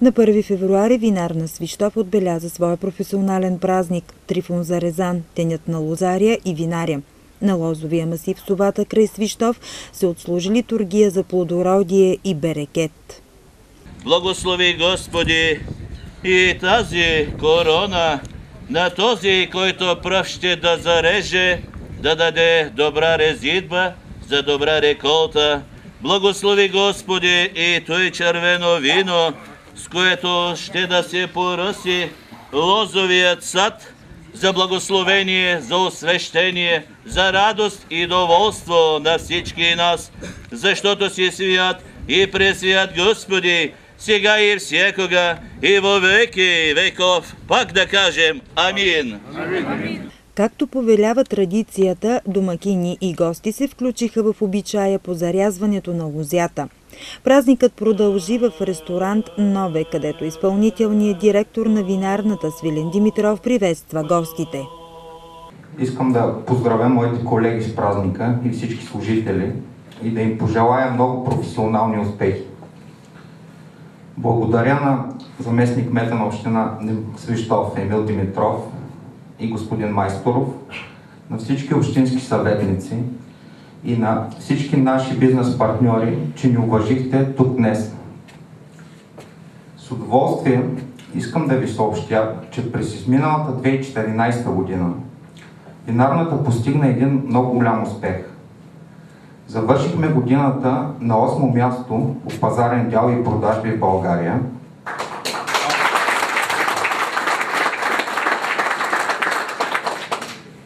На 1 февруари винар на Свищов отбеляза своя професионален празник – Трифон Зарезан, денят на лозария и винаря. На лозовия масив в Совата край Свищов се отслужи литургия за плодородие и берекет. Благослови Господи и тази корона на този, който пръв ще да зареже, да даде добра резидба за добра реколта. Благослови Господи и той червено вино, с което ще да се поръси лозовият сад, за благословение, за освещение, за радост и доволство на всички нас, защото си свят и пресвят Господи, сега и всекога, и во веки веков. Пак да кажем Амин. Амин. Както повелява традицията, домакини и гости се включиха в обичая по зарязването на лозята. Празникът продължи в ресторант Нове, където изпълнителният директор на винарната Свилен Димитров приветства гостите. Искам да поздравя моите колеги с празника и всички служители и да им пожелая много професионални успехи. Благодаря на заместник-кмета на община Свищов Емил Димитров и господин Майсторов, на всички общински съветници и на всички наши бизнес партньори, че ни уважихте тук днес. С удоволствие искам да ви съобщя, че през изминалата 2014 година винарната постигна един много голям успех. Завършихме годината на 8-о място по пазарен дял и продажби в България.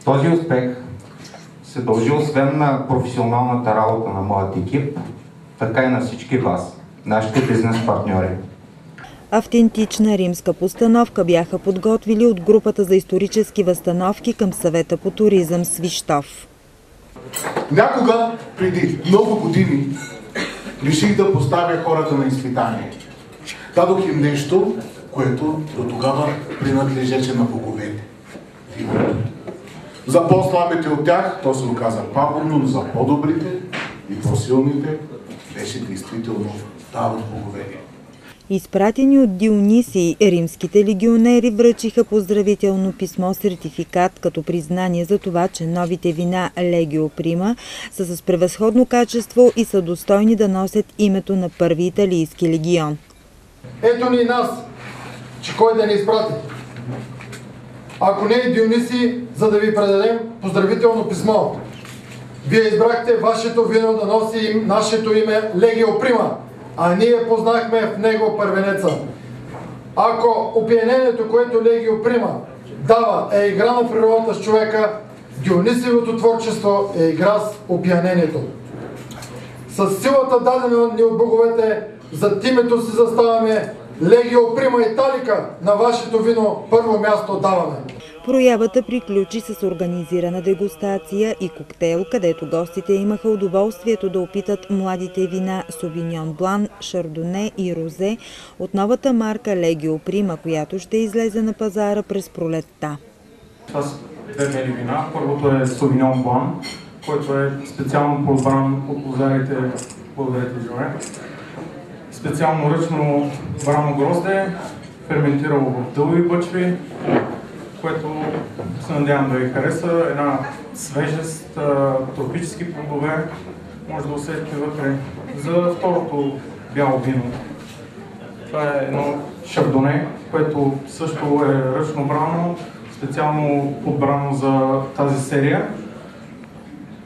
Този успех се дължи освен на професионалната работа на моят екип, така и на всички вас, нашите бизнес партньори. Автентична римска постановка бяха подготвили от групата за исторически възстановки към Съвета по туризъм Свищов. Някога, преди много години, реших да поставя хората на изпитание. Дадох им нещо, което до тогава принадлежеше на боговете. За по-слабите от тях, то се оказа пагубно, но за по-добрите и по-силните беше действително дават боговете. Изпратени от Дионисий, римските легионери връчиха поздравително писмо-сертификат като признание за това, че новите вина Легио Прима са с превъзходно качество и са достойни да носят името на първи италийски легион. Ето ни и нас, че кой да ни изпрати. Ако не е Дионисий, за да ви предадем поздравително писмо. Вие избрахте вашето вино да носи нашето име Легио Прима, а ние познахме в него първенеца. Ако опиянението, което Легио Прима дава, е игра на природата с човека, Дионисиевото творчество е игра с опиянението. С силата дадена ни от боговете, зад името си заставаме Легио Прима Италика, на вашето вино първо място даваме. Проявата приключи с организирана дегустация и коктейл, където гостите имаха удоволствието да опитат младите вина Совиньон Блан, Шардоне и Розе от новата марка Легио Прима, която ще излезе на пазара през пролетта. Това са две бели вина. Първото е Совиньон Блан, който е специално подбран от лозарите, благодарете Жоре. Специално ръчно брано грозде, ферментирало в дълги бъчви, което се надявам да ви хареса. Една свежест, тропически плодове, може да усетите вътре. За второто бяло вино. Това е едно шардоне, което също е ръчно брано, специално подбрано за тази серия.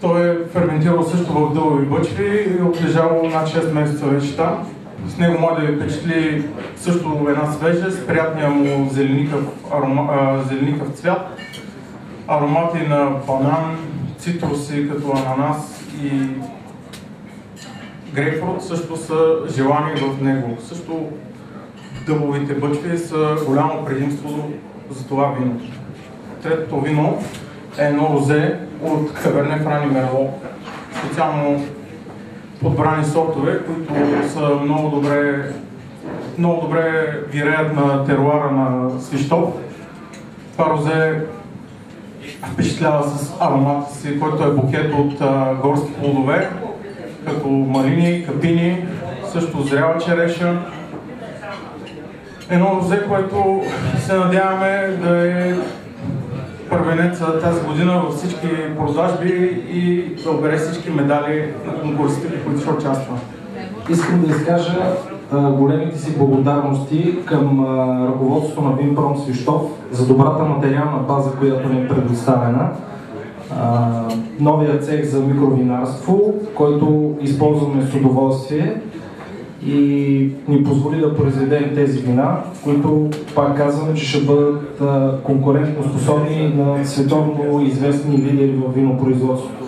Той е ферментирал също в дълги бъчви и е отлежало над 6 месеца вече там. С него може да ви впечатли също една свежест, приятния му зеленикав цвят, аромати на банан, цитруси като ананас и грейпфрут също са желани в него. Също дъбовите бъчви са голямо предимство за това вино. Третото вино е едно розе от Каберне Франи Мерло, специално подбрани сортове, които са много добре виреят на теруара на Свищов. Това розе впечатлява с аромата си, който е букет от горски плодове, като малини, капини, също зряла череша, Едно розе, което се надяваме да е първенеца тази година във всички продажби и да обере всички медали на конкурсите, в които ще участва. Искам да изкажа големите си благодарности към ръководството на Винпром Свищов за добрата материална база, която ни е предоставена. Новия цех за микровинарство, който използваме с удоволствие и ни позволи да произведем тези вина, които, пак казваме, че ще бъдат конкурентно способни на световно известни лидери в винопроизводството.